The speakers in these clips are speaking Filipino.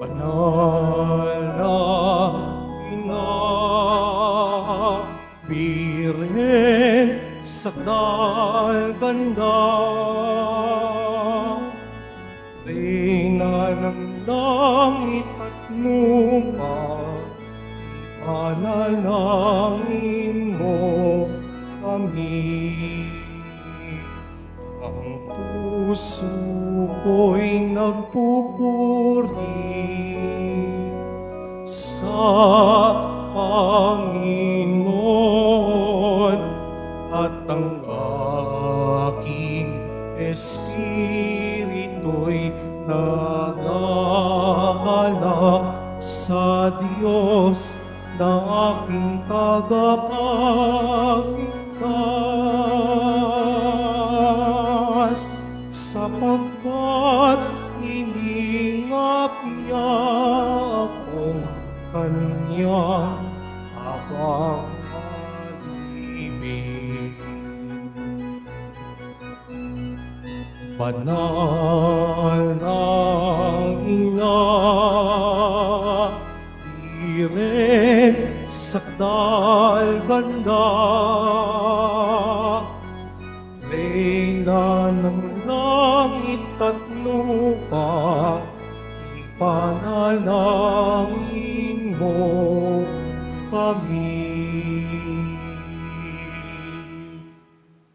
Banal na Ina, Birhen sa dalganda, Reyna ng langit at lupa, panalangin mo kami. Ang puso ko'y nagpupuri sa Panginoon, at ang aking espiritu'y nagagalak sa Diyos na aking tagapagligtas, sapagkat hiningap niya akong kanyang habang pag-ibig. Banal na Ina, Birhen sa dalganda, Reyna ng langit at lupa, ipanalangin mo kami.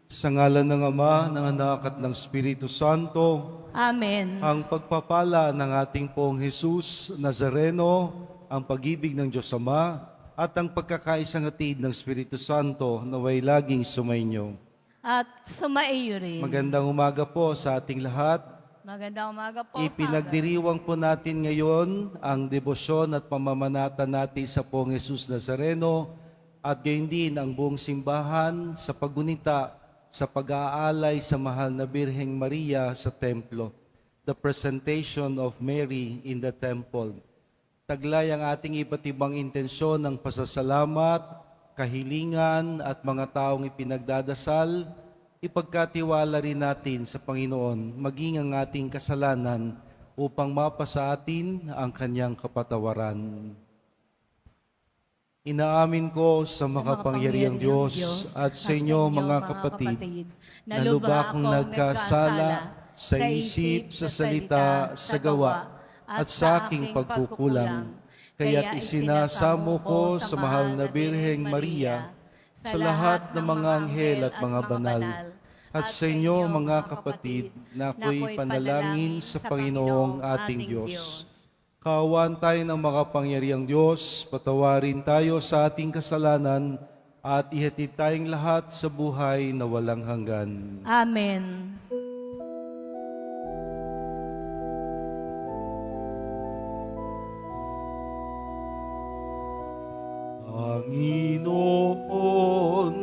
Sa ngalan ng Ama, ng Anak at ng Espiritu Santo, Amen. ang pagpapala ng ating Poong Jesus Nazareno, ang pag-ibig ng Diyos Ama, at ang pagkakaisang hatid ng Espiritu Santo naway laging sumainyo. At sumaiyo rin. Magandang umaga po sa ating lahat. Magandang umaga po, Ipinagdiriwang po natin ngayon ang debosyon at pamamanata natin sa Poong Jesus Nazareno, at gayon din ang buong simbahan sa paggunita sa pag-aalay sa mahal na Birheng Maria sa templo, the presentation of Mary in the temple. Taglay ang ating iba't ibang intensyon ng pasasalamat, kahilingan at mga taong ipinagdadasal, ipagkatiwala rin natin sa Panginoon maging ang ating kasalanan upang mapasa atin ang kanyang kapatawaran. Inaamin ko sa makapangyarihang Diyos at sa inyo mga kapatid, na lubha akong nagkasala sa isip, sa salita, sa gawa, at sa aking pagkukulang. Kaya't isinasamo ko sa mahal na Birheng Maria, sa lahat ng mga anghel at mga banal, at sa inyo mga kapatid, na ako'y panalangin sa Panginoong ating Diyos. Kaawaan tayo ng makapangyarihang Diyos, patawarin tayo sa ating kasalanan, at ihatid tayong lahat sa buhay na walang hanggan. Amen. Panginoon,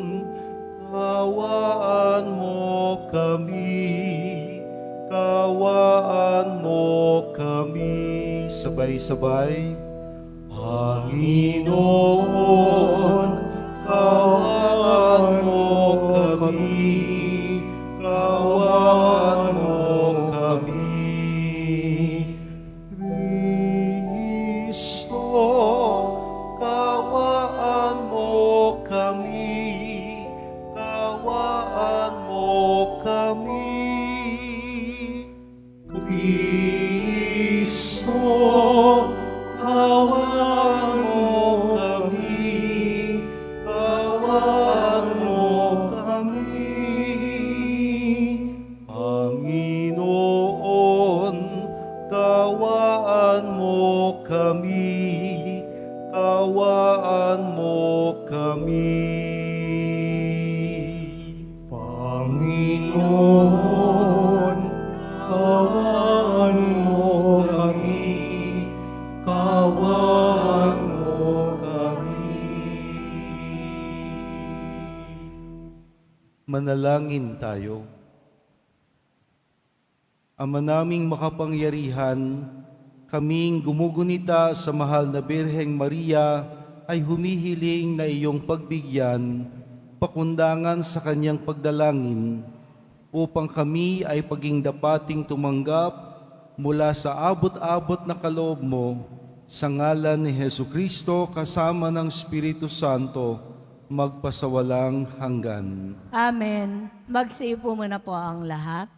kaawaan mo kami, kaawaan mo kami. Sabay-sabay. Panginoon, kaawaan mo kami, kaawaan mo kami. Kristo, kaawaan mo kami, kaawaan mo kami. Kristo, kaawaan mo kami, kaawaan mo kami. Panginoon, kaawaan mo kami, kaawaan mo kami. Panginoon, kaawaan mo kami, kaawaan mo kami. Manalangin tayo. Ama naming makapangyarihan, kaming gumugunita sa mahal na Birheng Maria ay humihiling na iyong pagbigyan, pakundangan sa kanyang pagdalangin, upang kami ay paging dapating tumanggap mula sa abot-abot na kaloob mo, sa ngalan ni Hesu Kristo kasama ng Espiritu Santo, magpasawalang hanggan. Amen. Magsiupo muna po ang lahat.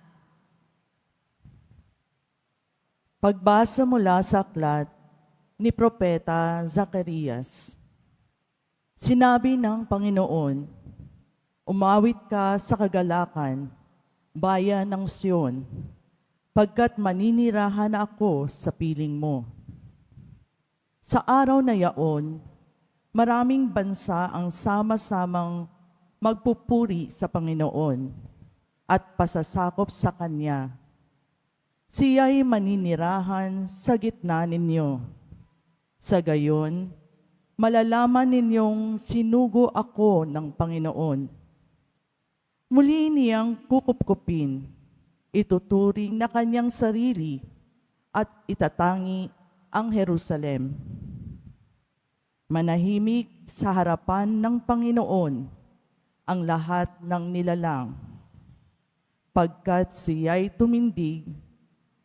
Pagbasa mula sa aklat ni Propeta Zacarias. Sinabi ng Panginoon, umawit ka sa kagalakan, bayan ng Sion, pagkat maninirahan ako sa piling mo. Sa araw na yaon, maraming bansa ang sama-samang magpupuri sa Panginoon at pasasakop sa Kanya. Siya'y maninirahan sa gitna ninyo. Sa gayon, malalaman ninyong sinugo ako ng Panginoon. Muli niyang kukupkupin, ituturing na kanyang sarili at itatangi ang Jerusalem. Manahimik sa harapan ng Panginoon ang lahat ng nilalang, pagkat siya'y tumindig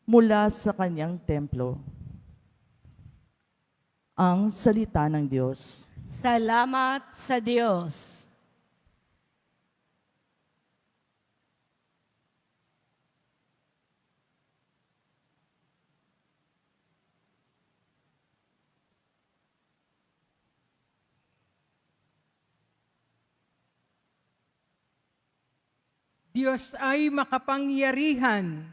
mula sa kanyang templo. Ang salita ng Diyos. Salamat sa Diyos. Diyos ay makapangyarihan,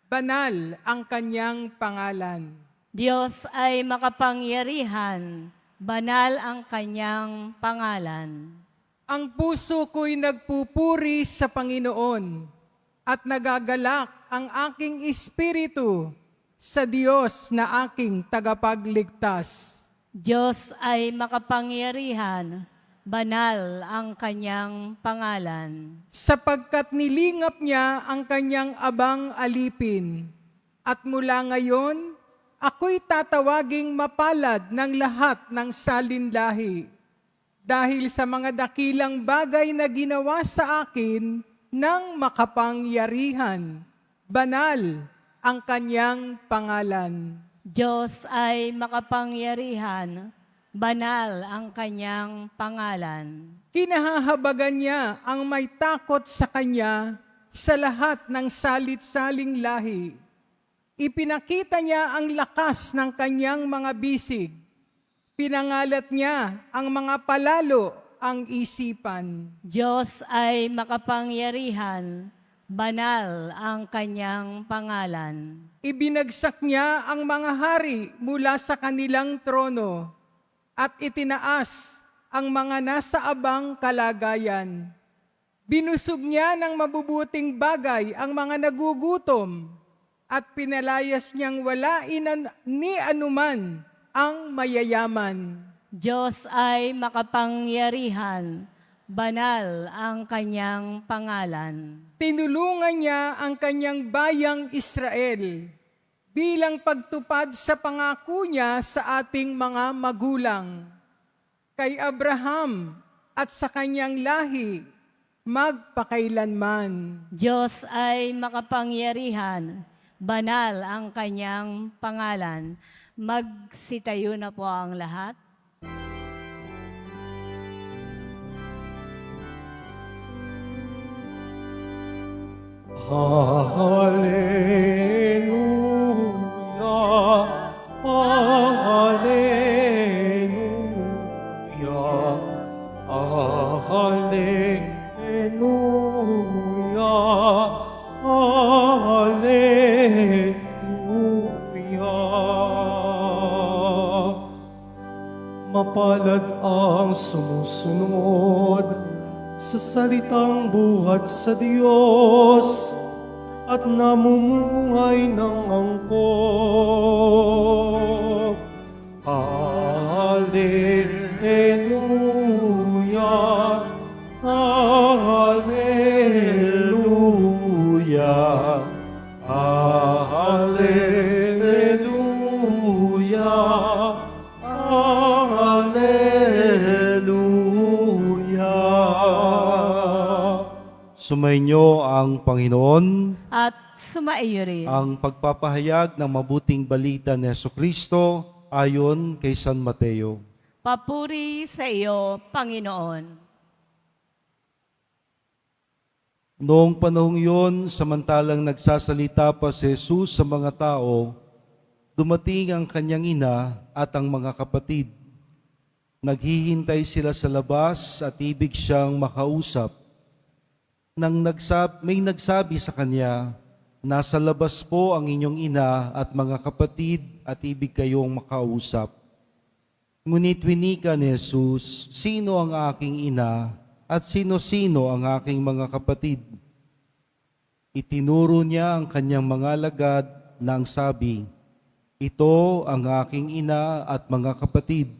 banal ang kanyang pangalan. Diyos ay makapangyarihan, banal ang kanyang pangalan. Ang puso ko'y nagpupuri sa Panginoon at nagagalak ang aking espiritu sa Diyos na aking tagapagligtas. Diyos ay makapangyarihan, banal ang kanyang pangalan. Sapagkat nilingap niya ang kanyang abang alipin, at mula ngayon, ako'y tatawaging mapalad ng lahat ng salinlahi, dahil sa mga dakilang bagay na ginawa sa akin ng makapangyarihan. Banal ang kanyang pangalan. Diyos ay makapangyarihan, banal ang kanyang pangalan. Kinahahabagan niya ang may takot sa kanya sa lahat ng salit-saling lahi. Ipinakita niya ang lakas ng kanyang mga bisig. Pinangalat niya ang mga palalo ang isipan. Diyos ay makapangyarihan, banal ang kanyang pangalan. Ibinagsak niya ang mga hari mula sa kanilang trono at itinaas ang mga nasa abang kalagayan. Binusog niya ng mabubuting bagay ang mga nagugutom at pinalayas niyang wala ni anuman ang mayayaman. Diyos ay makapangyarihan, banal ang kanyang pangalan. Tinulungan niya ang kanyang bayang Israel bilang pagtupad sa pangako niya sa ating mga magulang. Kay Abraham at sa kanyang lahi, magpakailanman. Diyos ay makapangyarihan, banal ang kanyang pangalan. Magsitayo na po ang lahat. Hallelujah, Hallelujah, Hallelujah, Hallelujah. Mapalad ang sumusunod sa salitang buhat sa Diyos at namumuhay ng angkop. Hallelujah, Hallelujah, Hallelujah, Hallelujah. Sumainyo ang Panginoon. At sumaiyo rin. Ang pagpapahayag ng mabuting balita ni Jesucristo ayon kay San Mateo. Papuri sa iyo, Panginoon. Noong panahong yun, samantalang nagsasalita pa si Jesus sa mga tao, dumating ang kanyang ina at ang mga kapatid. Naghihintay sila sa labas at ibig siyang makausap. Nang may nagsabi sa kanya, "Nasa labas po ang inyong ina at mga kapatid at ibig kayong makausap." Ngunit winika ni Jesus, "Sino ang aking ina at sino-sino ang aking mga kapatid?" Itinuro niya ang kanyang mga alagad na ang sabi, "Ito ang aking ina at mga kapatid,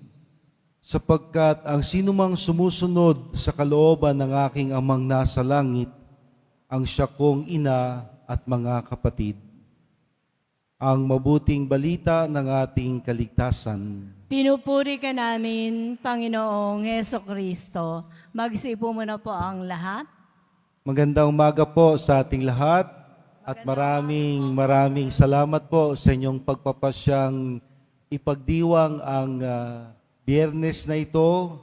sapagkat ang sinumang sumusunod sa kalooban ng aking amang nasa langit, ang siya kong ina at mga kapatid." Ang mabuting balita ng ating kaligtasan. Pinupuri ka namin, Panginoong Hesukristo. Magsipo muna po ang lahat. Magandang umaga po sa ating lahat at maraming salamat po sa inyong pagpapasyang ipagdiwang ang Biyernes na ito,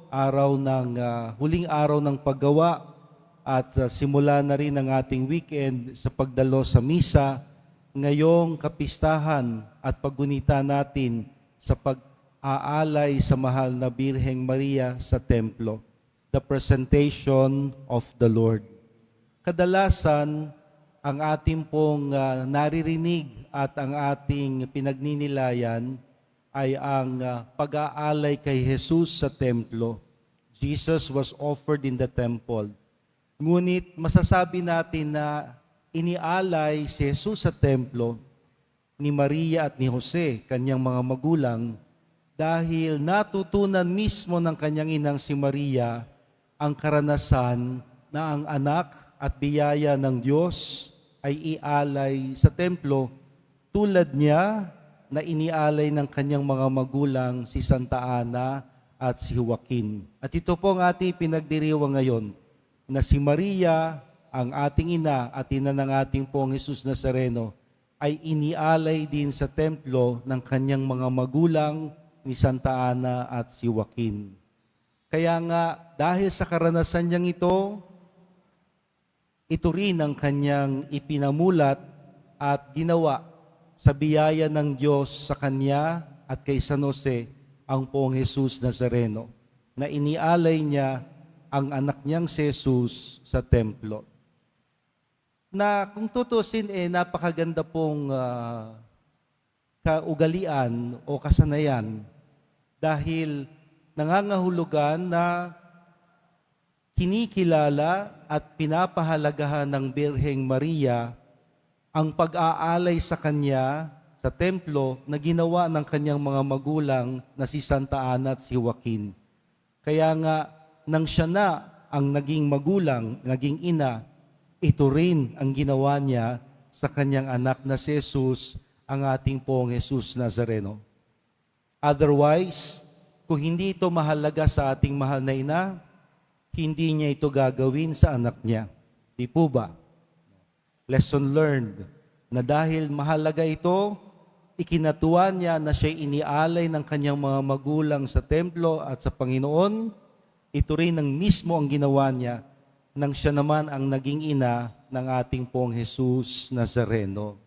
huling araw ng paggawa at simula na rin ang ating weekend sa pagdalo sa misa, ngayong kapistahan at paggunita natin sa pag-aalay sa mahal na Birheng Maria sa templo, the presentation of the Lord. Kadalasan, ang ating pong naririnig at ang ating pinagninilayan ay ang pag-aalay kay Jesus sa templo. Jesus was offered in the temple. Ngunit masasabi natin na inialay si Jesus sa templo ni Maria at ni Jose, kanyang mga magulang, dahil natutunan mismo ng kanyang inang si Maria ang karanasan na ang anak at biyaya ng Diyos ay ialay sa templo tulad niya na inialay ng kanyang mga magulang si Santa Ana at si Joaquin. At ito po ang ating pinagdiriwang ngayon, na si Maria, ang ating ina at ina ng ating pong Jesus Nazareno, ay inialay din sa templo ng kanyang mga magulang ni Santa Ana at si Joaquin. Kaya nga, dahil sa karanasan niyang ito rin ang kanyang ipinamulat at ginawa sa biyaya ng Diyos sa kanya at kay San Jose, ang poong Jesus Nazareno, na inialay niya ang anak niyang si Jesus sa templo. Na kung tutusin, napakaganda pong kaugalian o kasanayan dahil nangangahulugan na kinikilala at pinapahalagahan ng Birheng Maria ang pag-aalay sa kanya sa templo na ginawa ng kanyang mga magulang na si Santa Ana at si Joaquin. Kaya nga, nang siya na ang naging magulang, naging ina, ito rin ang ginawa niya sa kanyang anak na si Jesus, ang ating pong Jesus Nazareno. Otherwise, kung hindi ito mahalaga sa ating mahal na ina, hindi niya ito gagawin sa anak niya. Di po ba? Lesson learned, na dahil mahalaga ito, ikinatuwa niya na siya inialay ng kanyang mga magulang sa templo at sa Panginoon. Ito rin ang mismo ang ginawa niya nang siya naman ang naging ina ng ating pong Jesus Nazareno.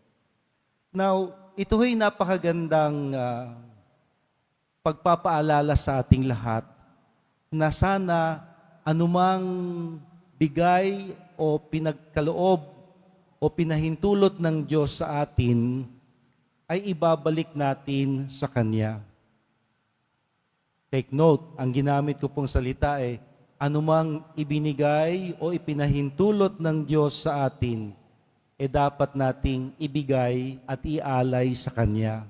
Now, ito ay napakagandang pagpapaalala sa ating lahat na sana anumang bigay o pinagkaloob o pinahintulot ng Diyos sa atin ay ibabalik natin sa Kanya. Take note, ang ginamit ko pong salita anumang ibinigay o ipinahintulot ng Diyos sa atin, dapat nating ibigay at ialay sa Kanya.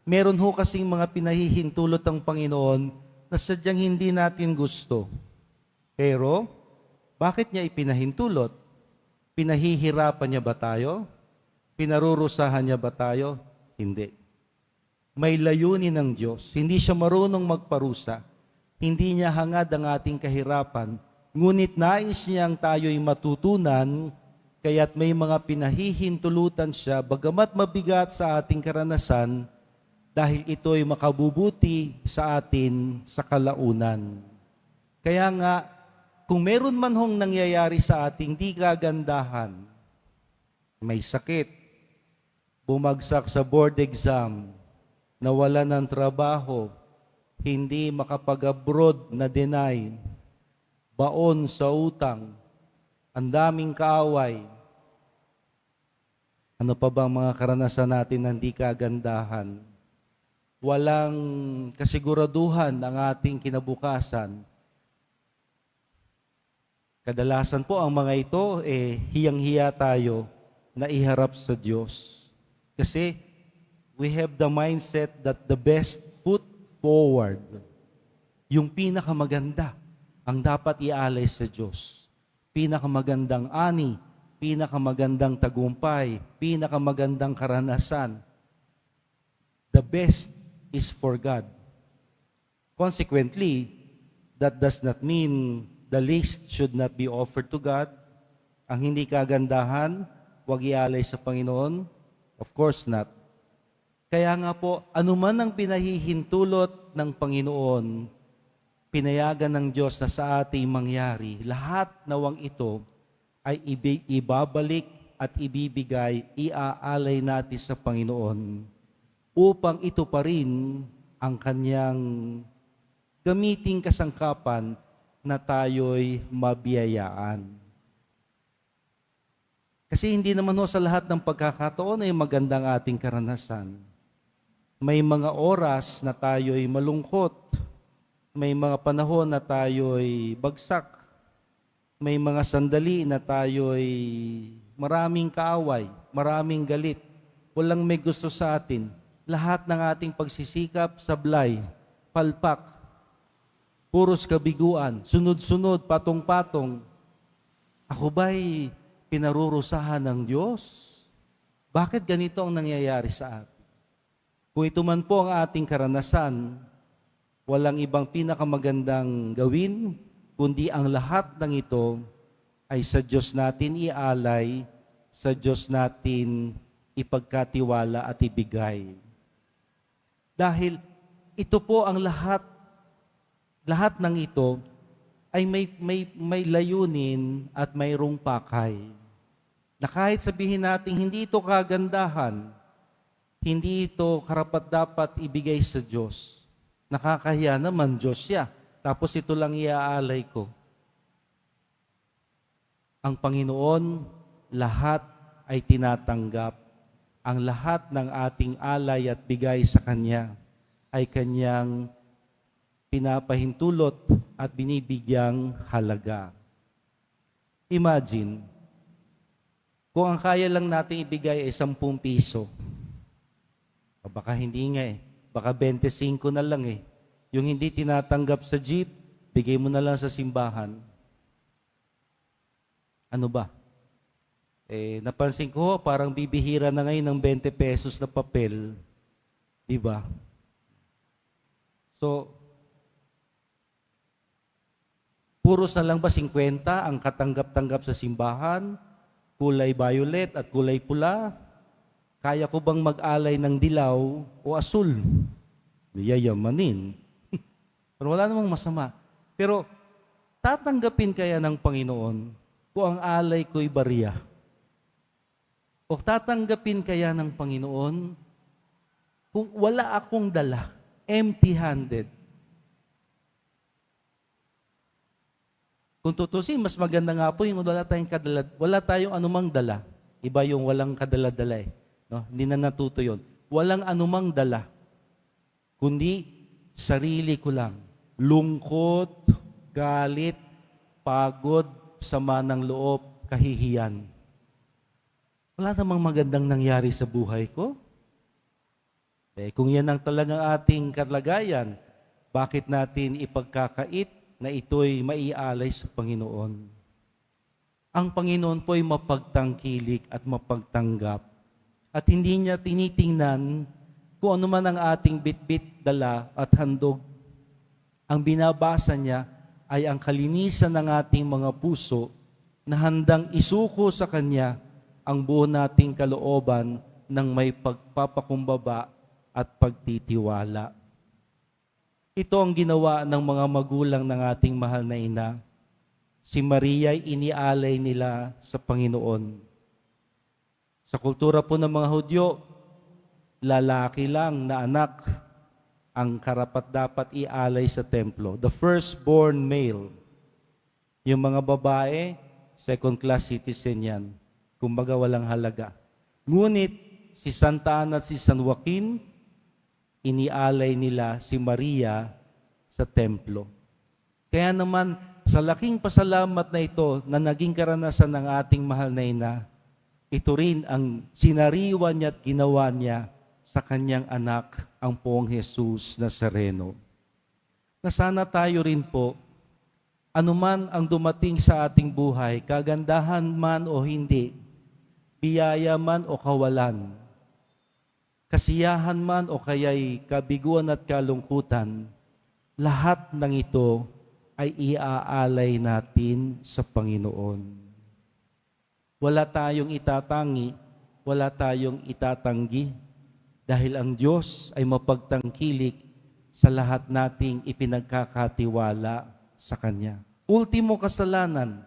Meron ho kasing mga pinahihintulot ng Panginoon na sadyang hindi natin gusto. Pero, bakit niya ipinahintulot? Pinahihirapan niya ba tayo? Pinarurusahan niya ba tayo? Hindi. May layunin ng Diyos. Hindi siya marunong magparusa. Hindi niya hangad ang ating kahirapan. Ngunit nais niyang tayo'y matutunan, kaya't may mga pinahihintulutan siya, bagamat mabigat sa ating karanasan, dahil ito'y makabubuti sa atin sa kalaunan. Kaya nga, kung meron man hong nangyayari sa ating di kagandahan, may sakit, bumagsak sa board exam, nawala ng trabaho, hindi makapag-abroad na deny, baon sa utang, ang daming kaaway. Ano pa ba ang mga karanasan natin ng di kagandahan? Walang kasiguraduhan ang ating kinabukasan. Kadalasan po ang mga ito, hiyang-hiya tayo na iharap sa Diyos. Kasi we have the mindset that the best foot forward, yung pinakamaganda, ang dapat ialay sa Diyos. Pinakamagandang ani, pinakamagandang tagumpay, pinakamagandang karanasan. The best is for God. Consequently, that does not mean the least should not be offered to God. Ang hindi kagandahan, huwag ialay sa Panginoon. Of course not. Kaya nga po, anuman ang pinahihintulot ng Panginoon, pinayagan ng Diyos na sa ating mangyari, lahat nawang ito ay ibabalik at ibibigay, iaalay natin sa Panginoon upang ito pa rin ang kanyang gamiting kasangkapan na tayo'y mabiyayaan. Kasi hindi naman sa lahat ng pagkakataon ay magandang ating karanasan. May mga oras na tayo'y malungkot. May mga panahon na tayo'y bagsak. May mga sandali na tayo'y maraming kaaway, maraming galit. Walang may gusto sa atin. Lahat ng ating pagsisikap, sablay, palpak, puros kabiguan, sunod-sunod, patong-patong. Ako ba'y pinarurusahan ng Diyos? Bakit ganito ang nangyayari sa atin? Kung ito man po ang ating karanasan, walang ibang pinakamagandang gawin, kundi ang lahat ng ito ay sa Diyos natin ialay, sa Diyos natin ipagkatiwala at ibigay. Dahil ito po ang lahat ng ito ay may layunin at mayroong pakay. Na kahit sabihin natin hindi ito kagandahan, hindi ito karapat-dapat ibigay sa Diyos. Nakakahiya naman, Diyos siya. Tapos ito lang iaalay ko. Ang Panginoon, lahat ay tinatanggap. Ang lahat ng ating alay at bigay sa Kanya ay Kanyang pinapahintulot at binibigyang halaga. Imagine, kung ang kaya lang natin ibigay ay 10 piso, o baka hindi nga baka 25 na lang Yung hindi tinatanggap sa jeep, bigay mo na lang sa simbahan. Ano ba? Napansin ko, parang bibihira na ngayon ng 20 pesos na papel. Diba? So, puros na lang ba 50 ang katanggap-tanggap sa simbahan? Kulay violet at kulay pula? Kaya ko bang mag-alay ng dilaw o asul? Yayamanin. Pero wala namang masama. Pero tatanggapin kaya ng Panginoon kung ang alay ko'y barya? O tatanggapin kaya ng Panginoon kung wala akong dala, empty-handed? Kung tutusin, mas maganda nga po yung wala tayong anumang dala. Iba yung walang kadala-dala No? Hindi na natuto yun. Walang anumang dala, kundi sarili ko lang. Lungkot, galit, pagod, sama ng loob, kahihiyan. Wala namang magandang nangyari sa buhay ko. Kung yan ang talagang ating kalagayan, bakit natin ipagkakait na ito'y maialay sa Panginoon? Ang Panginoon po'y mapagtangkilik at mapagtanggap. At hindi niya tinitingnan kung ano man ang ating bitbit, dala at handog. Ang binabasa niya ay ang kalinisan ng ating mga puso na handang isuko sa Kanya ang buo nating kalooban ng may pagpapakumbaba at pagtitiwala. Ito ang ginawa ng mga magulang ng ating mahal na ina. Si Maria ay inialay nila sa Panginoon. Sa kultura po ng mga Hudyo, lalaki lang na anak ang karapat-dapat ialay sa templo. The firstborn male. Yung mga babae, second-class citizen yan. Kumbaga walang halaga. Ngunit si Santa Ana at si San Joaquin, inialay nila si Maria sa templo. Kaya naman, sa laking pasalamat na ito na naging karanasan ng ating mahal na ina, ito rin ang sinariwa niya at ginawa niya sa kanyang anak, ang Poong Jesus Nazareno. Na sana tayo rin po, anuman ang dumating sa ating buhay, kagandahan man o hindi, biyaya man o kawalan, kasiyahan man o kaya'y kabiguan at kalungkutan, lahat ng ito ay iaalay natin sa Panginoon. Wala tayong itatangi, wala tayong itatanggi, dahil ang Diyos ay mapagtangkilik sa lahat nating ipinagkakatiwala sa Kanya. Ultimo kasalanan,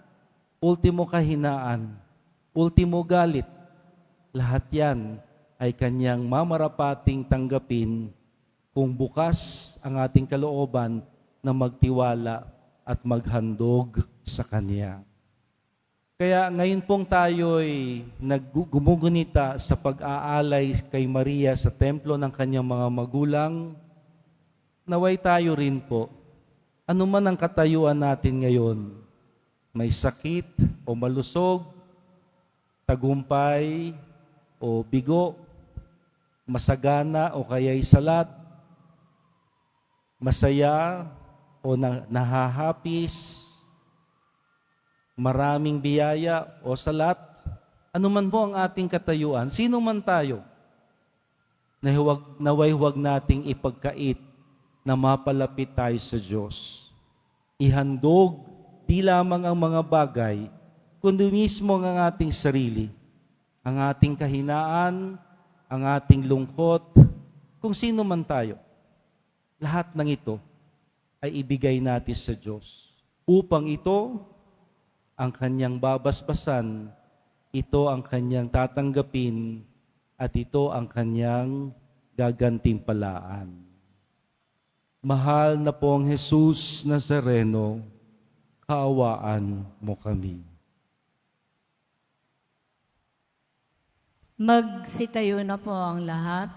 ultimo kahinaan, ultimo galit, lahat yan ay Kanyang mamarapating tanggapin kung bukas ang ating kalooban na magtiwala at maghandog sa Kanya. Kaya ngayon pong tayo'y naggumugunita sa pag-aalay kay Maria sa templo ng kanyang mga magulang, naway tayo rin po, anuman ang katayuan natin ngayon, may sakit o malusog, tagumpay o bigo, masagana o kaya'y salat, masaya o nahahapis, maraming biyaya o salat, anuman po ang ating katayuan, sino man tayo, naway huwag nating ipagkait na mapalapit tayo sa Diyos. Ihandog di lamang ang mga bagay, kundi mismo ang ating sarili, ang ating kahinaan, ang ating lungkot, kung sino man tayo. Lahat ng ito ay ibigay natin sa Diyos. Upang ito ang Kanyang babasbasan, ito ang Kanyang tatanggapin, at ito ang Kanyang gagantimpalaan. Mahal na pong Jesus Nazareno, kaawaan mo kami. Magsitayo na po ang lahat.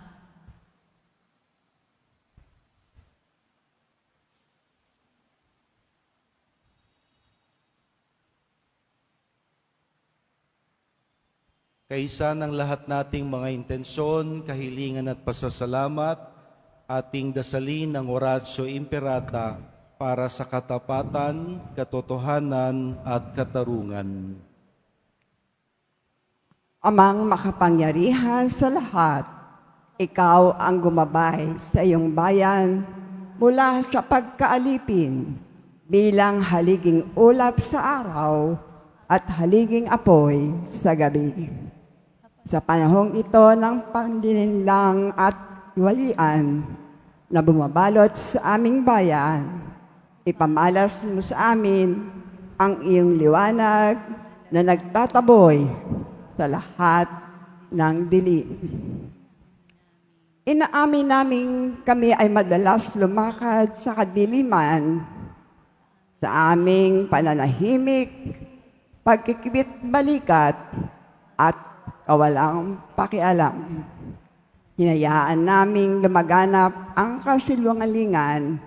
Kaisa ng lahat nating mga intensyon, kahilingan at pasasalamat, ating dasalin ang Oratio Imperata para sa katapatan, katotohanan at katarungan. Amang makapangyarihan sa lahat, ikaw ang gumabay sa iyong bayan mula sa pagkaalipin bilang haliging ulap sa araw at haliging apoy sa gabi. Sa panahong ito ng pandilinlang at iwalian na bumabalot sa aming bayan, ipamalas mo sa amin ang iyong liwanag na nagtataboy sa lahat ng dilim. Inaamin namin kami ay madalas lumakad sa kadiliman, sa aming pananahimik, pagkikibit-balikat, at kawalang pakialam. Hinayaan naming lumaganap ang kasilungalingan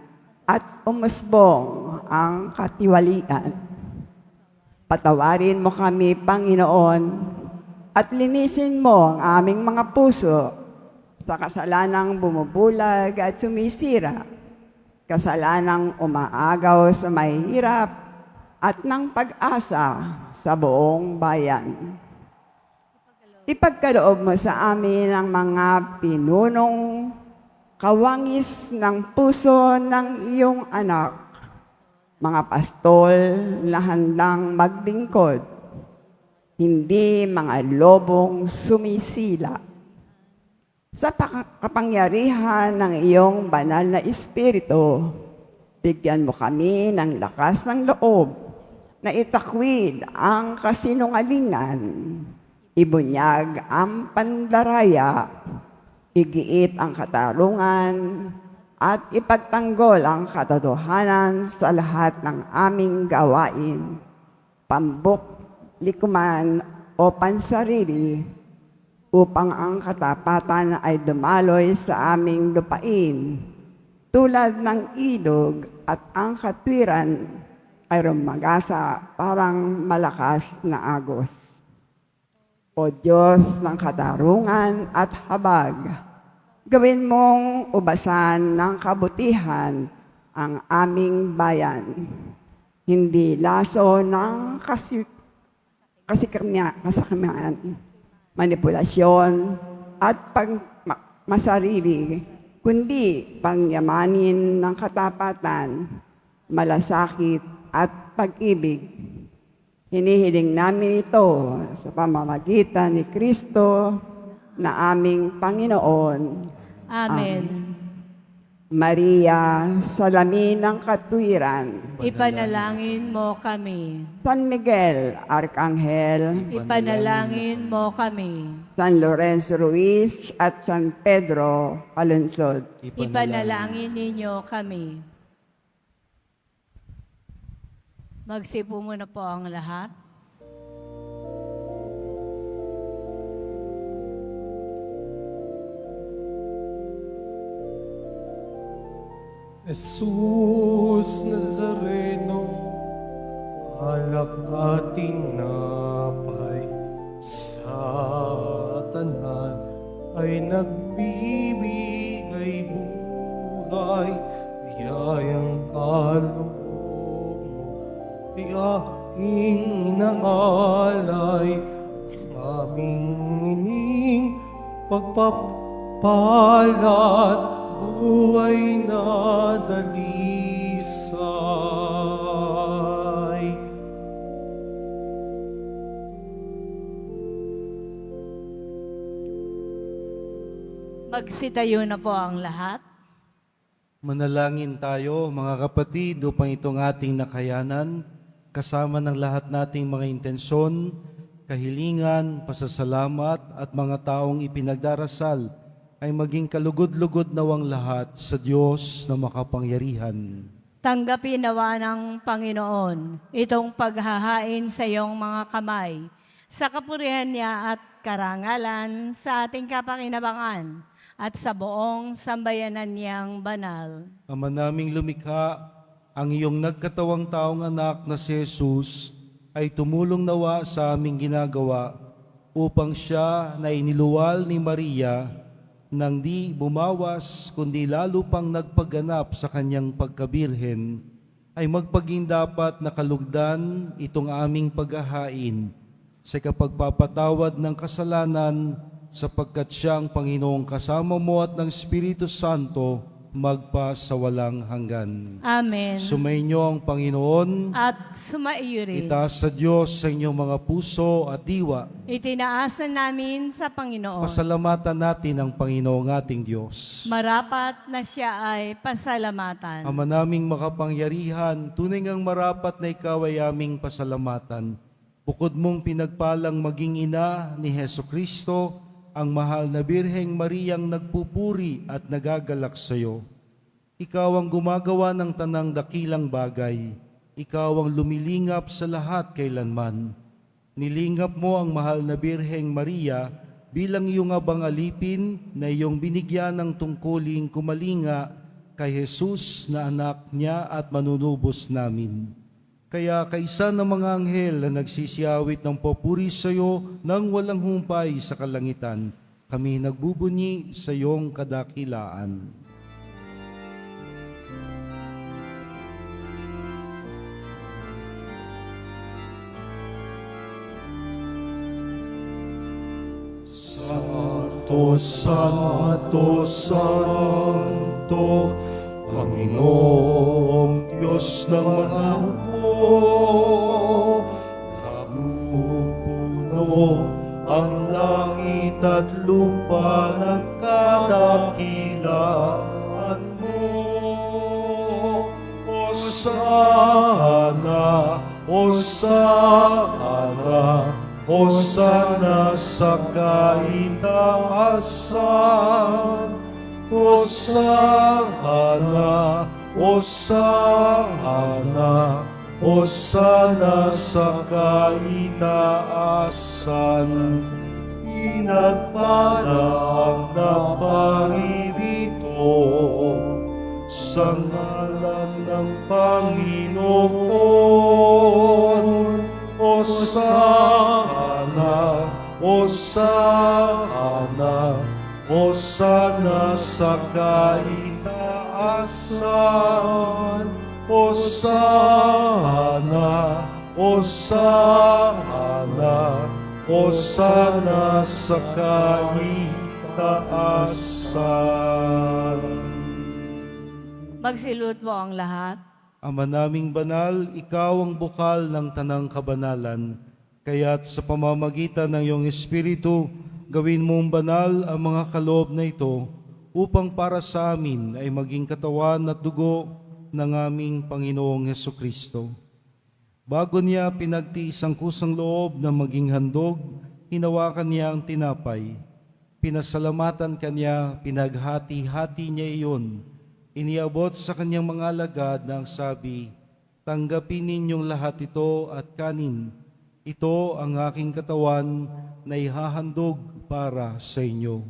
at umusbong ang katiwalian. Patawarin mo kami, Panginoon, at linisin mo ang aming mga puso sa kasalanang bumubulag at sumisira, kasalanang umaagaw sa mahihirap at ng pag-asa sa buong bayan. Ipagkaloob mo sa amin ang mga pinunong kawangis ng puso ng iyong anak mga pastol na handang maglingkod, hindi mga lobong sumisila. Sa kapangyarihan ng iyong banal na Espiritu, bigyan mo kami ng lakas ng loob na itakwil ang kasinungalingan, ibunyag ang pandaraya, igiit ang katarungan, at ipagtanggol ang katotohanan sa lahat ng aming gawain, pambuk, likuman o pansarili, upang ang katapatan ay dumaloy sa aming lupain, tulad ng ilog, at ang katwiran ay rumagasa parang malakas na agos. O Diyos ng katarungan at habag, gawin mong ubasan ng kabutihan ang aming bayan, hindi laso ng kasakamian, manipulasyon at pagmasarili, kundi pangyamanin ng katapatan, malasakit at pag-ibig. Hinihiling namin ito sa pamamagitan ni Kristo na aming Panginoon. Amen. Maria, salamin ng katwiran. Ipanalangin mo kami. San Miguel, Arkanghel. Ipanalangin mo kami. San Lorenzo Ruiz at San Pedro Palunsod. Ipanalangin ninyo kami. Magsipo muna po ang lahat. Jesus Nazareno, alak at tinapay sa tanan ay nagbibigay buhay, biyayang kaloob mo ay aking inaalay, aming ining pagpapalat buhay na dalisay. Magsitayo na po ang lahat. Manalangin tayo, mga kapatid, upang itong ating nakayanan, kasama ng lahat nating mga intensyon, kahilingan, pasasalamat at mga taong ipinagdarasal, ay maging kalugod-lugod nawang lahat sa Diyos na makapangyarihan. Tanggapin nawa ng Panginoon itong paghahain sa iyong mga kamay, sa kapurihan niya at karangalan sa ating kapakinabangan at sa buong sambayanan niyang banal. Ama naming lumikha, ang iyong nagkatawang taong anak na si Jesus ay tumulong nawa sa aming ginagawa upang siya na iniluwal ni Maria nang di bumawas kundi lalo pang nagpaganap sa kanyang pagkabirhen, ay magpaging dapat nakalugdan itong aming paghahain sa kapagpapatawad ng kasalanan, sapagkat siyang Panginoong kasama mo at ng Espiritu Santo magpa sa walang hanggan. Amen. Sumainyo ang Panginoon, At sumaiyo rin. itaas sa Diyos sa inyong mga puso at diwa. Itinaasan namin sa Panginoon. Pasalamatan natin ang Panginoong ating Diyos. Marapat na siya ay pasalamatan. Ama naming makapangyarihan, tunay ngang marapat na ikaw ay aming pasalamatan. Bukod mong pinagpalang maging ina ni Hesukristo, ang mahal na Birheng Mariang nagpupuri at nagagalak sa iyo. Ikaw ang gumagawa ng tanang dakilang bagay. Ikaw ang lumilingap sa lahat kailanman. Nilingap mo ang mahal na Birheng Maria bilang iyong abang alipin na iyong binigyan ng tungkuling kumalinga kay Jesus na anak niya at manunubos namin. Kaya kaisa ng mga anghel na nagsisiyawit ng papuri sa iyo nang walang humpay sa kalangitan, kami nagbubunyi sa iyong kadakilaan. Santo, Santo, Santo, Panginoong Diyos ng mga hukbo, napupuno ang langit at lupa ng kadakilaan mo. Hosana, Hosana, Hosana sa kaitaasan. Hosana, Hosana, Hosana sa kaitaasan. Pinagpala ang naparirito sa ngalan ng Panginoon. Hosana, Hosana, Hosana sa kaitaasan. Hosana, Hosana, Hosana sa kaitaasan. Magsilot po ang lahat. Ama naming banal, ikaw ang bukal ng tanang kabanalan. Kaya't sa pamamagitan ng iyong Espiritu, gawin mong banal ang mga kaloob na ito upang para sa amin ay maging katawan at dugo ng aming Panginoong Hesukristo. Bago niya pinagtiis ang kusang loob na maging handog, hinawakan niya ang tinapay. Pinasalamatan kanya, pinaghati-hati niya iyon. Iniabot sa kanyang mga alagad na ang sabi, "Tanggapin ninyong lahat ito at kanin. Ito ang aking katawan na ihahandog para sa inyo."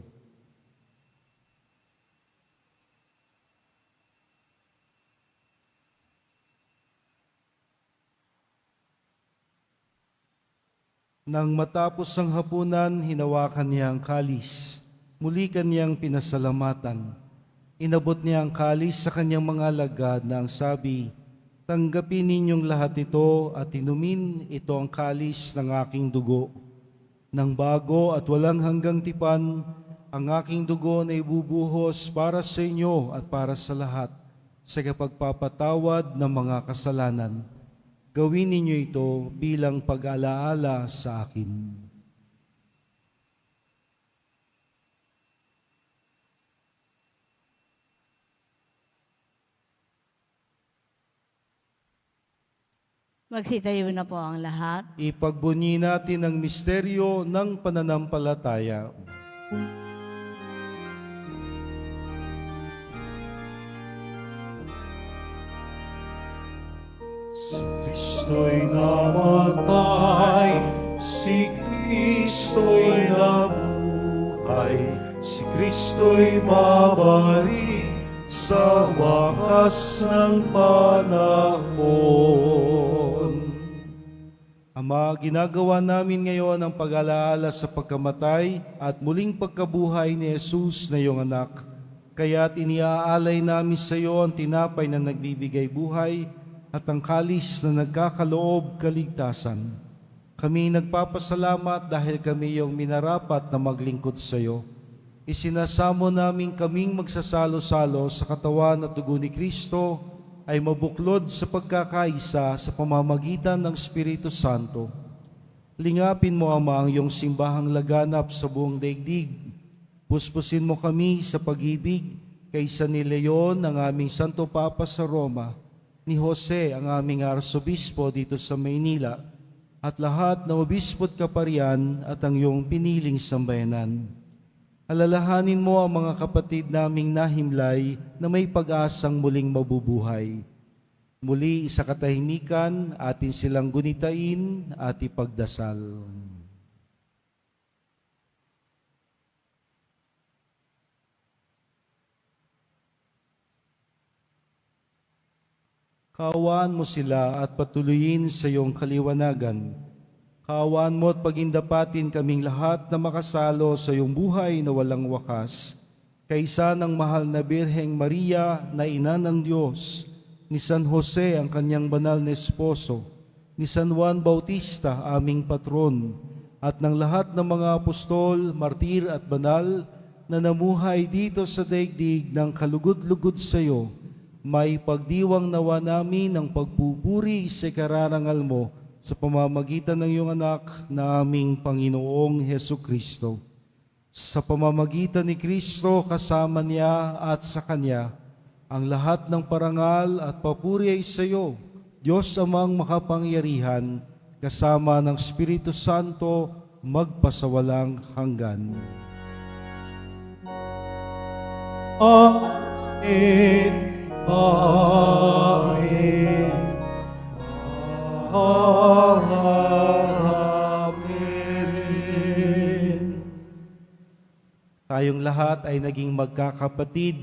Nang matapos ang hapunan, hinawakan niya ang kalis. Muli kanyang pinasalamatan. Inabot niya ang kalis sa kanyang mga alagad na ang sabi, "Tanggapin ninyong lahat ito at inumin, ito ang kalis ng aking dugo. Nang bago at walang hanggang tipan, ang aking dugo na ibubuhos para sa inyo at para sa lahat sa kapagpapatawad ng mga kasalanan. Gawin ninyo ito bilang pag-alaala sa akin." Magsitayo na po ang lahat. Ipagbunyi natin ang misteryo ng pananampalataya. Si Kristo'y namatay, si Kristo'y nabuhay, si Kristo'y babalik sa wakas ng panahon. Ama, ginagawa namin ngayon ang pag-alaala sa pagkamatay at muling pagkabuhay ni Jesus na iyong anak. Kaya't iniaalay namin sa iyo ang tinapay na nagbibigay buhay at ang kalis na nagkakaloob kaligtasan. Kami nagpapasalamat dahil kami iyong minarapat na maglingkod sa iyo. Isinasamo namin kaming magsasalo-salo sa katawan at dugo ni Kristo ay mabuklod sa pagkakaisa sa pamamagitan ng Espiritu Santo. Lingapin mo, Ama, ang iyong simbahang laganap sa buong daigdig. Puspusin mo kami sa pag-ibig kaysa ni Leon, ang aming Santo Papa sa Roma, ni Jose, ang aming Arsobispo dito sa Maynila, at lahat ng obispo at kaparian at ang iyong piniling sambayanan. Alalahanin mo ang mga kapatid naming nahimlay na may pag-asang muling mabubuhay. Muli sa katahimikan, atin silang gunitain at ipagdasal. Kaawaan mo sila at patuloyin sa iyong kaliwanagan. Kaawaan mo at pagindapatin kaming lahat na makasalo sa iyong buhay na walang wakas, kaysa ng mahal na Birheng Maria na ina ng Diyos, ni San Jose ang kanyang banal na esposo, ni San Juan Bautista aming patron, at ng lahat ng mga apostol, martir at banal na namuhay dito sa daigdig ng kalugod-lugod sa iyo, may pagdiwang nawa namin ng pagpupuri sa kararangal mo sa pamamagitan ng iyong anak na aming Panginoong Heso Kristo. Sa pamamagitan ni Kristo, kasama niya at sa Kanya, ang lahat ng parangal at papuri ay sa iyo, Diyos amang makapangyarihan, kasama ng Espiritu Santo, magpasawalang hanggan. Amen. Amen. Amen. Tayong lahat ay naging magkakapatid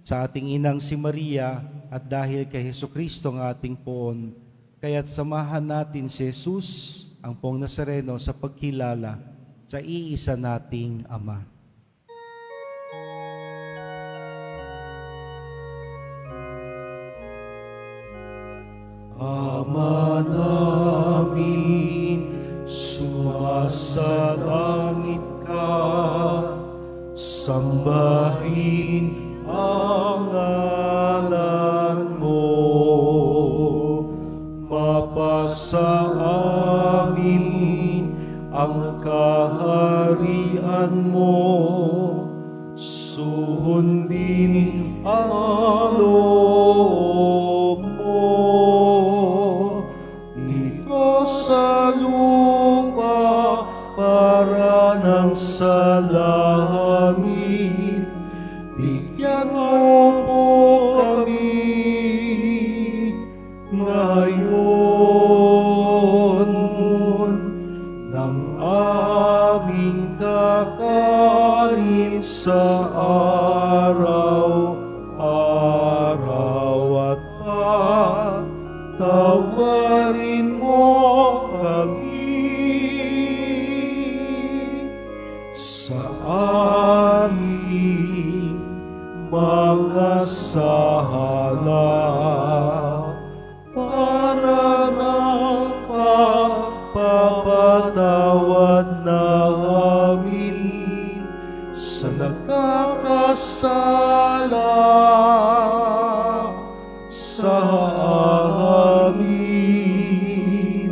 sa ating inang si Maria at dahil kay Hesukristo ang ating poon, kaya't samahan natin si Jesus, ang Poong Nazareno, sa pagkilala sa iisa nating Ama. Ama namin, sumasalangit ka, sambahin ang ngalan mo, mapasa amin ang kaharian mo, sundin ang loob mo, dito sa lupa para ng sa langit. Bigyan mo po kami ngayon ng aming kakanin sa araw-araw at patawarin mo kami sa aming mga sala para ng pagpapatawad namin sa nagkakasala sa amin,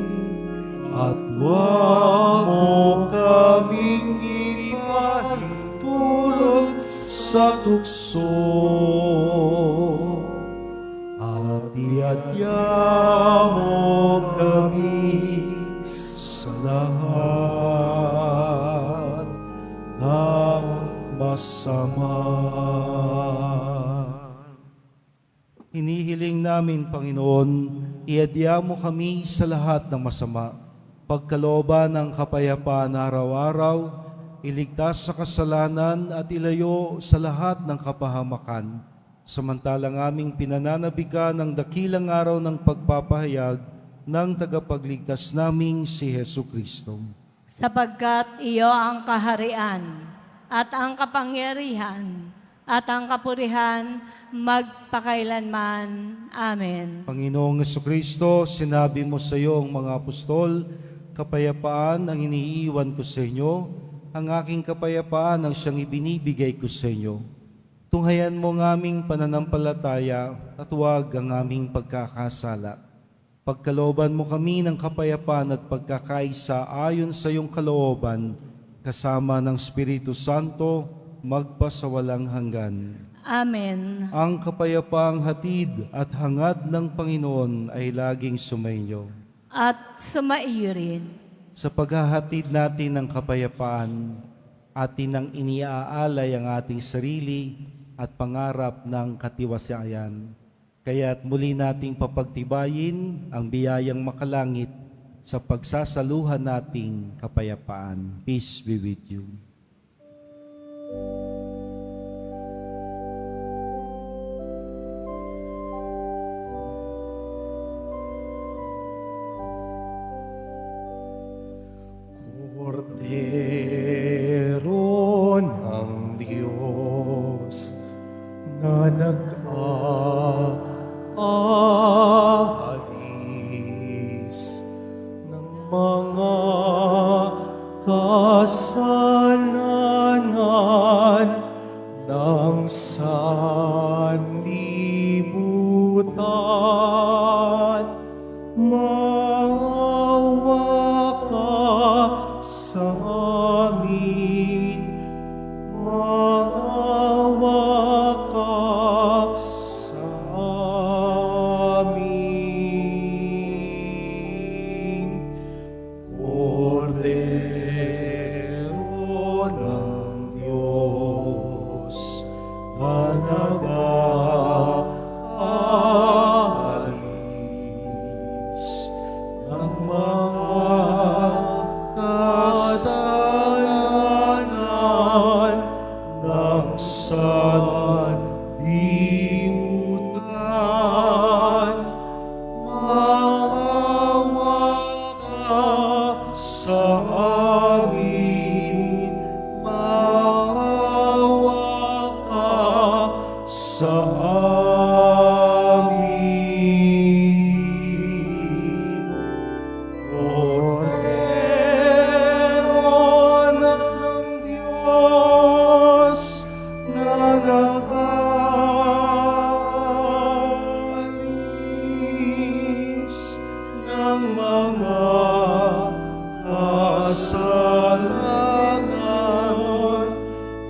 at huwag mo kaming ipahintulot sa tukso, at iadya mo kami sa lahat ng masama. Hinihiling namin, Panginoon, iadya mo kami sa lahat ng masama, pagkalooban ng kapayapaan araw-araw, iligtas sa kasalanan at ilayo sa lahat ng kapahamakan, samantalang aming pinananabikan ng dakilang araw ng pagpapahayag ng tagapagligtas naming si Hesu Kristo. Sapagkat iyo ang kaharian at ang kapangyarihan at ang kapurihan magpakailanman. Amen. Panginoong Jesucristo, sinabi mo sa iyong mga apostol, kapayapaan ang iniiwan ko sa inyo, ang aking kapayapaan ang siyang ibinibigay ko sa inyo. Tunghayan mo ang aming pananampalataya at huwag ang aming pagkakasala. Pagkalooban mo kami ng kapayapaan at pagkakaisa ayon sa iyong kalooban, kasama ng Espiritu Santo, magpasawalang hanggan. Amen. Ang kapayapaang hatid at hangad ng Panginoon ay laging sumainyo. At sumaiyo rin. Sa paghahatid natin ng kapayapaan, atin nang iniaalay ang ating sarili at pangarap ng katiwasayan. Kaya't muli nating papagtibayin ang biyayang makalangit sa pagsasaluhan nating kapayapaan. Peace be with you. Kordero ng Diyos na nag-aalis ng mga kasalanan, Diyos na nag-alis ng mga kasalanan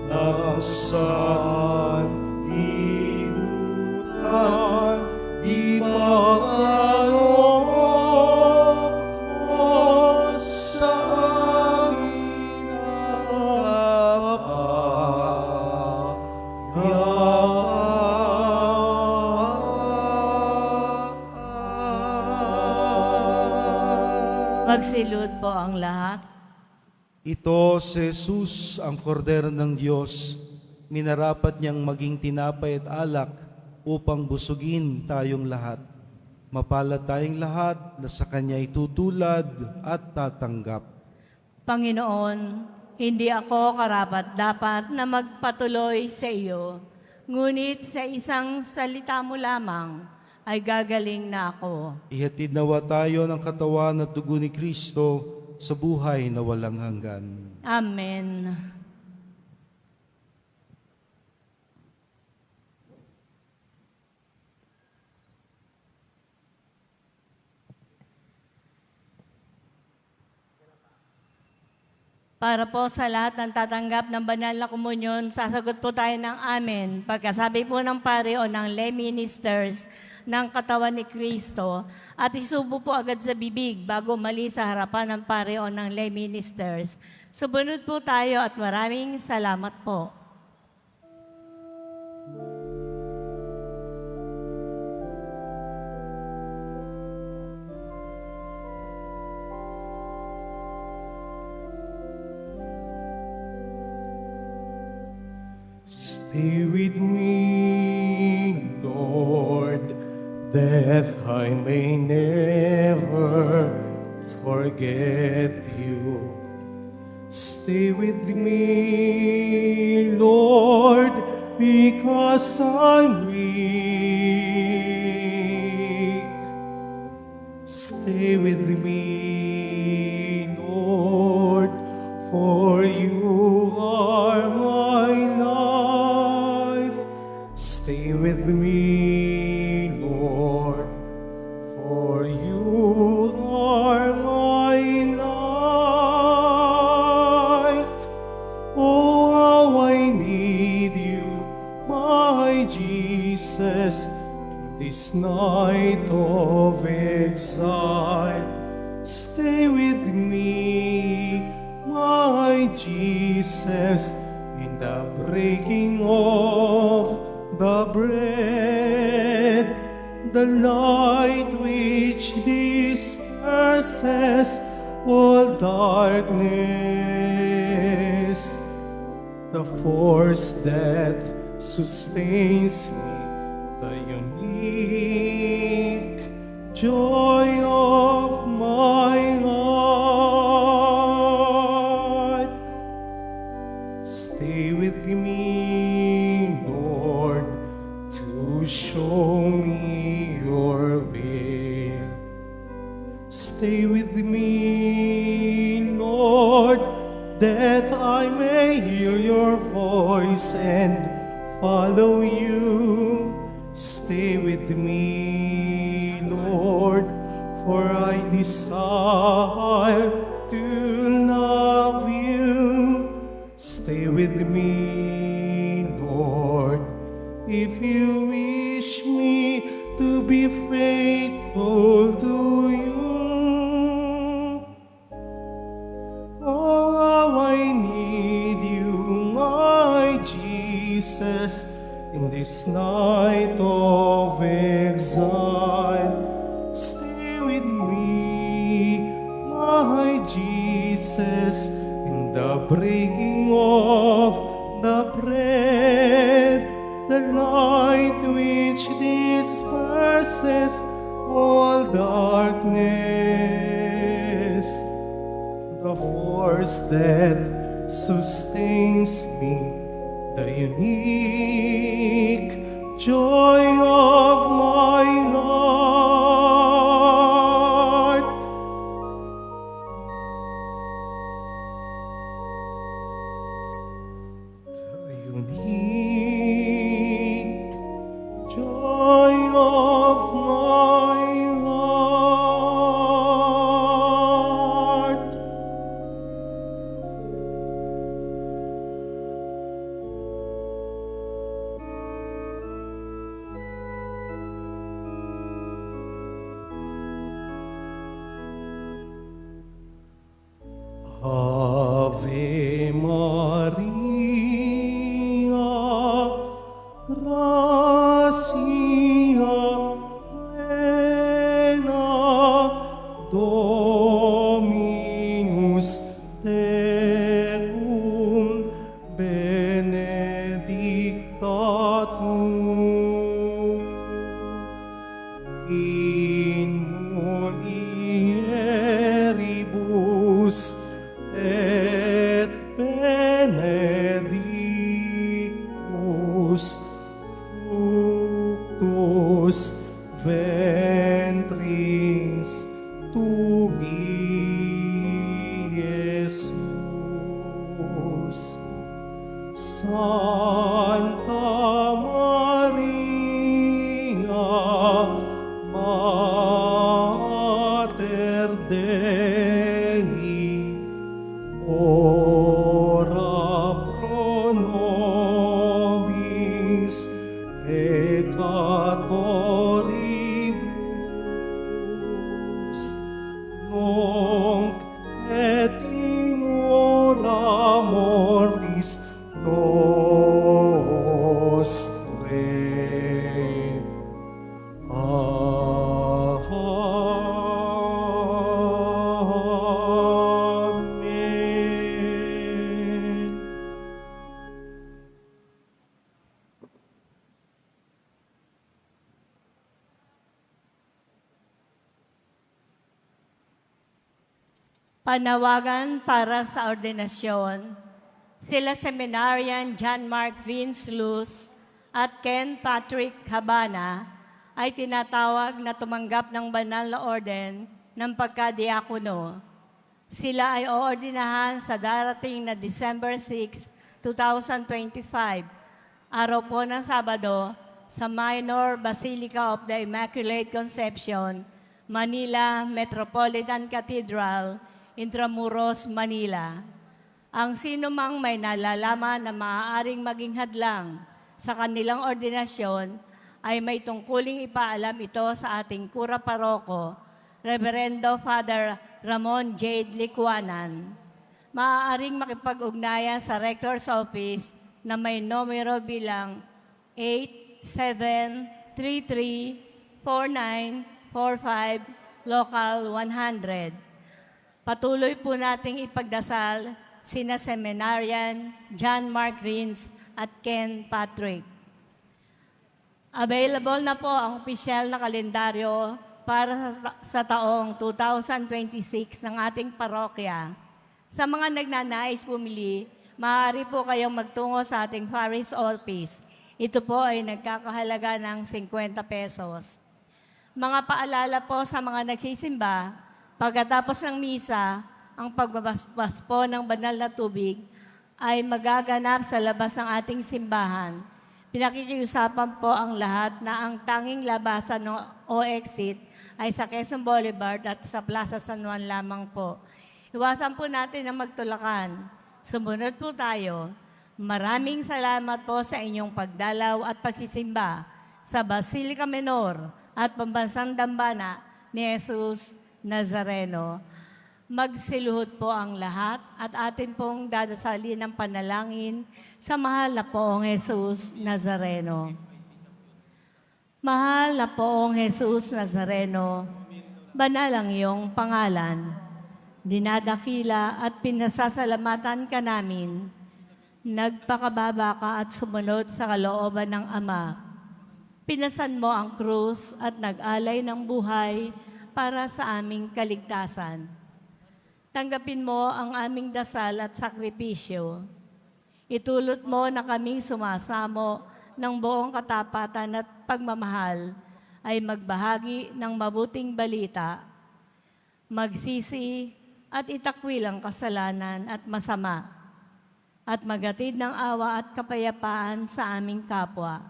na sanlibutan, ipagkaloob mo sa amin ang kapayapaan. Magsilud po ang lahat. Ito si Jesus, ang kordero ng Diyos, minarapat niyang maging tinapay at alak upang busugin tayong lahat. Mapalad tayong lahat na sa Kanya itutulad at tatanggap. Panginoon, hindi ako karapat-dapat na magpatuloy sa iyo, ngunit sa isang salita mo lamang ay gagaling na ako. Ihatid nawa tayo ng katawan at dugo ni Kristo sa buhay na walang hanggan. Amen. Para po sa lahat ng tatanggap ng banal na komunyon, sasagot po tayo ng amen. Pagkasabi po ng pare o ng lay ministers ng katawan ni Kristo at isubo po agad sa bibig bago mali sa harapan ng pare o ng lay ministers. Subunod po tayo at maraming salamat po. Stay with me, Lord, that I may never forget you. Stay with me, Lord, because I'm weak. Stay with me, Lord, for you are my life. Stay with me, Lord, for you are my light. Oh, how I need you, my Jesus, this night of exile. Stay with me, my Jesus, in the breaking of the bread, the light which disperses all darkness, the force that sustains me, the unique joy of my heart. Stay with me, Lord, to show me your will. Stay with me, Lord, that I may hear your voice and follow you. Stay with me, Lord, for I desire to love you. Stay with me, Lord, if you wish me to be faithful to you. Oh, how I need you, my Jesus, in this night of exile. Stay with me, my Jesus, in the breaking of the bread, the light which disperses all darkness, the force that sustains me, the unique joy of my heart. gracia plena, Dominus tecum, benedicta tu in mulieribus et benedictus fructus ventris tui, Iesus. Santa Maria, Mater Dei, ora pro nobis peccatoribus, nunc et in hora mortis nostre. Amen. Panawagan para sa ordinasyon, sila Seminarian John Mark Vince Luz at Ken Patrick Habana ay tinatawag na tumanggap ng banal na orden ng pagkadiakono. Sila ay oordinahan sa darating na December 6, 2025, araw po ng Sabado, sa Minor Basilica of the Immaculate Conception, Manila Metropolitan Cathedral, Intramuros, Manila. Ang sino mang may nalalaman na maaaring maging hadlang sa kanilang ordinasyon ay may tungkuling ipaalam ito sa ating Kura Paroko, Reverendo Father Ramon J. Licuanan. Maaaring makipag-ugnayan sa Rector's Office na may numero bilang 87334945 Local 100. Patuloy po nating ipagdasal sina Seminarian John Mark Vince at Ken Patrick. Available na po ang opisyal na kalendaryo para sa taong 2026 ng ating parokya. Sa mga nagnanais bumili, maaari po kayong magtungo sa ating parish office. Ito po ay nagkakahalaga ng 50 pesos. Mga paalala po sa mga nagsisimba, pagkatapos ng misa, ang pagbabasbas po ng banal na tubig ay magaganap sa labas ng ating simbahan. Pinakikiusapan po ang lahat na ang tanging labasan o exit ay sa Quezon Boulevard at sa Plaza San Juan lamang po. Iwasan po natin ang magtulakan. Sumunod po tayo. Maraming salamat po sa inyong pagdalaw at pagsisimba sa Basilica Menor at Pambansang Dambana ni Jesus Nazareno. Magsiluhod po ang lahat at atin pong dadasalin ng panalangin sa mahal na poong Jesus Nazareno. Mahal na poong Jesus Nazareno, banal ang iyong pangalan. Dinadakila at pinasasalamatan ka namin. Nagpakababa ka at sumunod sa kalooban ng Ama. Pinasan mo ang krus at nag-alay ng buhay para sa aming kaligtasan. Tanggapin mo ang aming dasal at sakripisyo. Itulot mo na kaming sumasamo ng buong katapatan at pagmamahal ay magbahagi ng mabuting balita, magsisi at itakwil ang kasalanan at masama, at magatid ng awa at kapayapaan sa aming kapwa.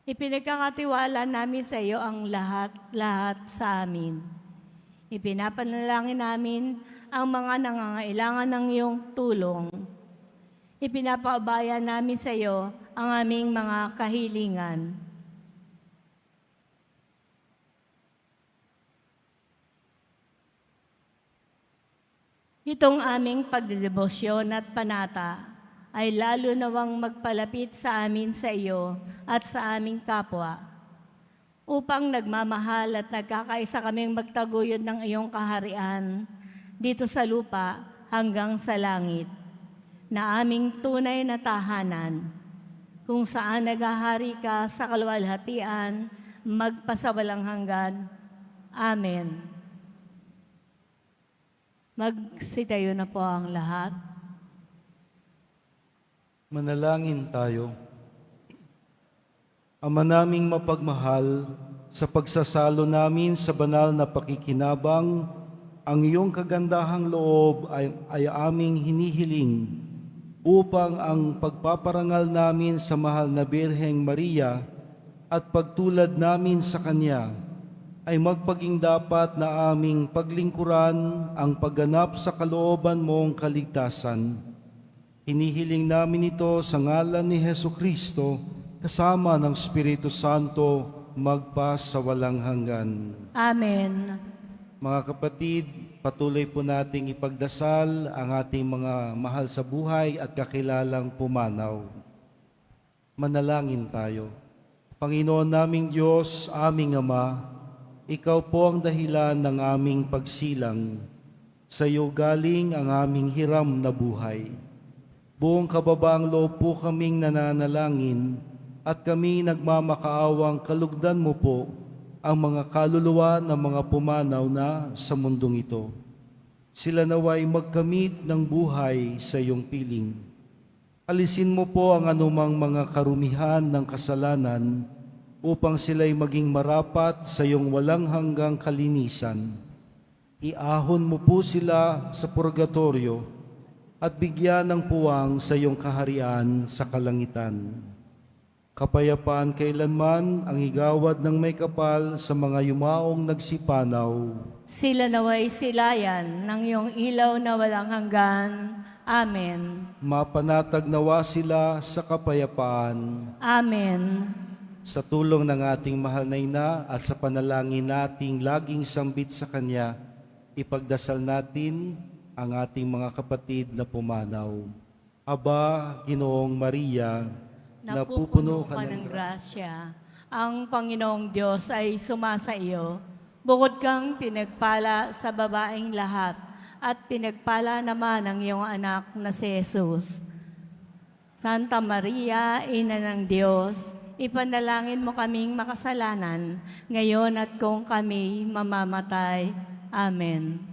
Ipinagkakatiwala namin sa iyo ang lahat sa amin. Ipinapanalangin namin ang mga nangangailangan ng iyong tulong. Ipinapaubaya namin sa iyo ang aming mga kahilingan. Itong aming pagdedebosyon at panata ay lalo nawang magpalapit sa amin sa iyo at sa aming kapwa, upang nagmamahal at nagkakaisa kaming magtaguyod ng iyong kaharian dito sa lupa hanggang sa langit, na aming tunay na tahanan, kung saan naghahari ka sa kaluwalhatian, magpasawalang hanggan. Amen. Magsitayo na po ang lahat. Manalangin tayo. Ama naming mapagmahal, sa pagsasalo namin sa banal na pakikinabang, ang iyong kagandahang loob ay aming hinihiling upang ang pagpaparangal namin sa mahal na Birheng Maria at pagtulad namin sa Kanya ay magpaging dapat na aming paglingkuran ang pagganap sa kalooban mong kaligtasan. Hinihiling namin ito sa ngalan ni Hesukristo, kasama ng Espiritu Santo, magpa sa walang hanggan. Amen. Mga kapatid, patuloy po nating ipagdasal ang ating mga mahal sa buhay at kakilalang pumanaw. Manalangin tayo. Panginoon naming Diyos, aming Ama, Ikaw po ang dahilan ng aming pagsilang. Sa iyo galing ang aming hiram na buhay. Buong kababaang loob po kaming nananalangin at kami nagmamakaawang kalugdan mo po ang mga kaluluwa ng mga pumanaw na sa mundong ito. Sila naway magkamit ng buhay sa iyong piling. Alisin mo po ang anumang mga karumihan ng kasalanan upang sila'y maging marapat sa iyong walang hanggang kalinisan. Iahon mo po sila sa purgatorio at bigyan ng puwang sa iyong kaharian sa kalangitan. Kapayapaan kailanman ang igawad ng may kapal sa mga yumaong nagsipanaw. Sila naway silayan ng iyong ilaw na walang hanggan. Amen. Mapanatag nawa sila sa kapayapaan. Amen. Sa tulong ng ating mahal na ina at sa panalangin nating laging sambit sa Kanya, ipagdasal natin ang ating mga kapatid na pumanaw. Aba, Ginoong Maria, Napupuno ka ng grasya. Ang Panginoong Diyos ay sumasa iyo. Bukod kang pinagpala sa babaeng lahat, at pinagpala naman ang iyong anak na si Jesus. Santa Maria, Ina ng Diyos, ipanalangin mo kaming makasalanan, ngayon at kung kami mamamatay. Amen.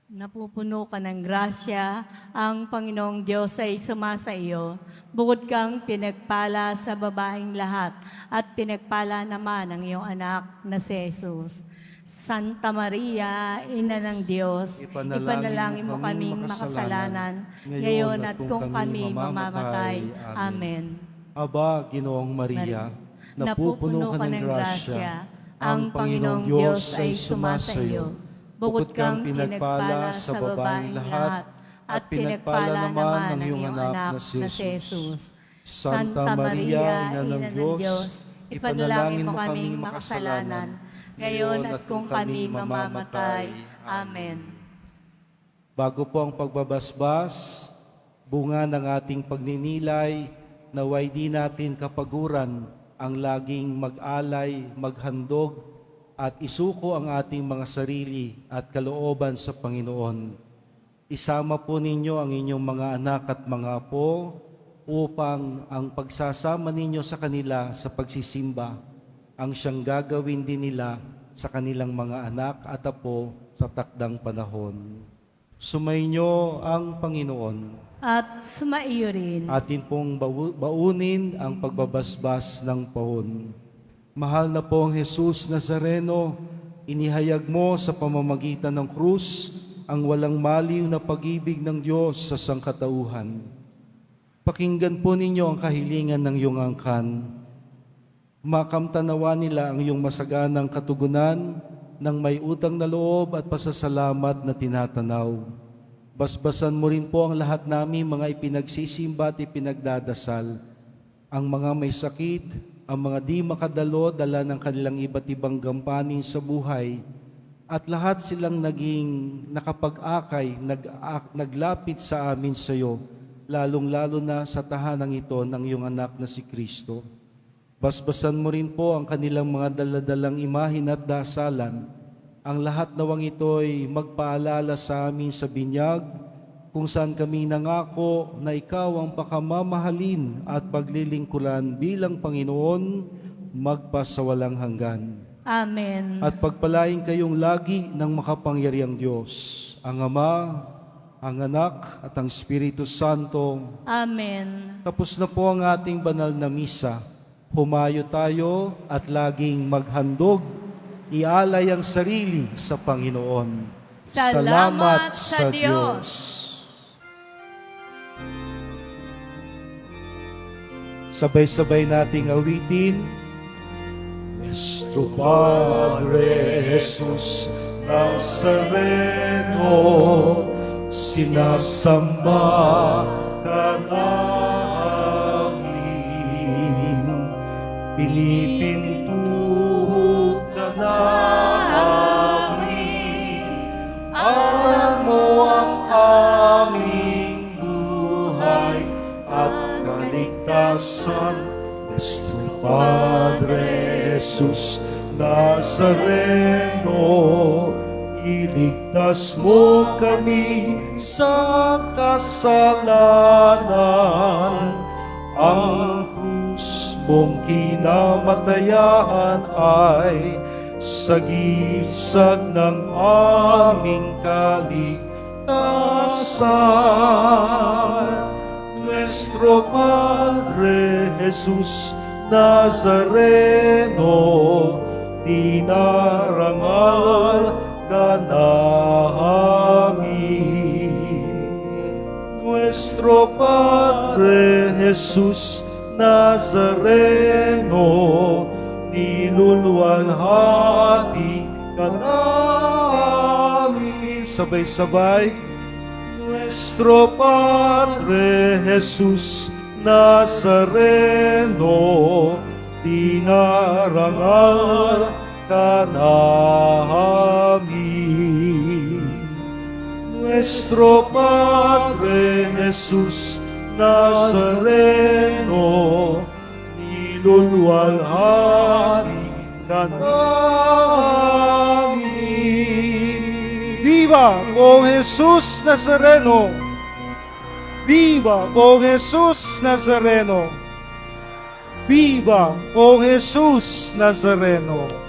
Napupuno ka ng grasya, ang Panginoong Diyos ay sumasa iyo. Bukod kang pinagpala sa babaeng lahat, at pinagpala naman ang iyong anak na si Jesus. Santa Maria, Ina ng Diyos, ipanalangin mo kaming makasalanan, ngayon at kung kami mamamatay. Amen. Aba, Ginoong Maria, napupuno ka ng grasya, ang Panginoong Diyos ay sumasa iyo. Bukod kang pinagpala sa babaeng lahat, at pinagpala naman ang iyong anak na si Jesus. Santa Maria, Ina ng Diyos, ipanalangin mo kaming makasalanan, ngayon at kung kami mamamatay. Amen. Bago po ang pagbabasbas, bunga ng ating pagninilay, naway di natin kapaguran ang laging mag-alay, maghandog, at isuko ang ating mga sarili at kalooban sa Panginoon. Isama po ninyo ang inyong mga anak at mga apo upang ang pagsasama ninyo sa kanila sa pagsisimba ang siyang gagawin din nila sa kanilang mga anak at apo sa takdang panahon. Sumainyo ang Panginoon. At sumaiyo rin. Atin pong baunin ang pagbabasbas ng pahon. Mahal na pong Jesus Nazareno, inihayag mo sa pamamagitan ng krus ang walang maliw na pag-ibig ng Diyos sa sangkatauhan. Pakinggan po ninyo ang kahilingan ng iyong angkan. Makamtanawa nila ang iyong masaganang katugunan ng may utang na loob at pasasalamat na tinatanaw. Basbasan mo rin po ang lahat namin mga ipinagsisimba at ipinagdadasal, ang mga may sakit, ang mga di makadalo dala ng kanilang iba't ibang gampanin sa buhay, at lahat silang naging nakapag-akay, naglapit sa amin sa iyo lalong-lalo na sa tahanang ito ng iyong anak na si Kristo. Basbasan mo rin po ang kanilang mga daladalang imahin at dasalan. Ang lahat nawang ito'y magpaalala sa amin sa binyag, kung saan kami nangako na ikaw ang pakamamahalin at paglilingkuran bilang Panginoon magpasawalang hanggan. Amen. At pagpalain kayong lagi ng makapangyariang Diyos, ang Ama, ang Anak, at ang Espiritu Santo. Amen. Tapos na po ang ating banal na misa. Humayo tayo at laging maghandog, ialay ang sarili sa Panginoon. Salamat sa Diyos. Sabay-sabay nating awitin. Nuestro Padre Jesus Nazareno, sinasamba ka namin, pinipinto ka namin, aral mo ang aming buhay at kaligtasan. Nuestro Padre Jesus Nazareno, iligtas mo kami sa kasalanan. Ang krus mong kinamatayan ay sagisag ng aming kaligtasan. Nuestro Padre Jesus Nazareno, dinarangal ka namin. Nuestro Padre Jesus Nazareno, niluluwalhati ka namin. Sabay-sabay. Nuestro Padre Jesus Nazareno, dinarangal ka namin. Nuestro Padre Jesus Nazareno, niluluwalhati ka namin. Viva Pong Jesus Nazareno! Viva Pong Jesus Nazareno! Viva Pong Jesus Nazareno!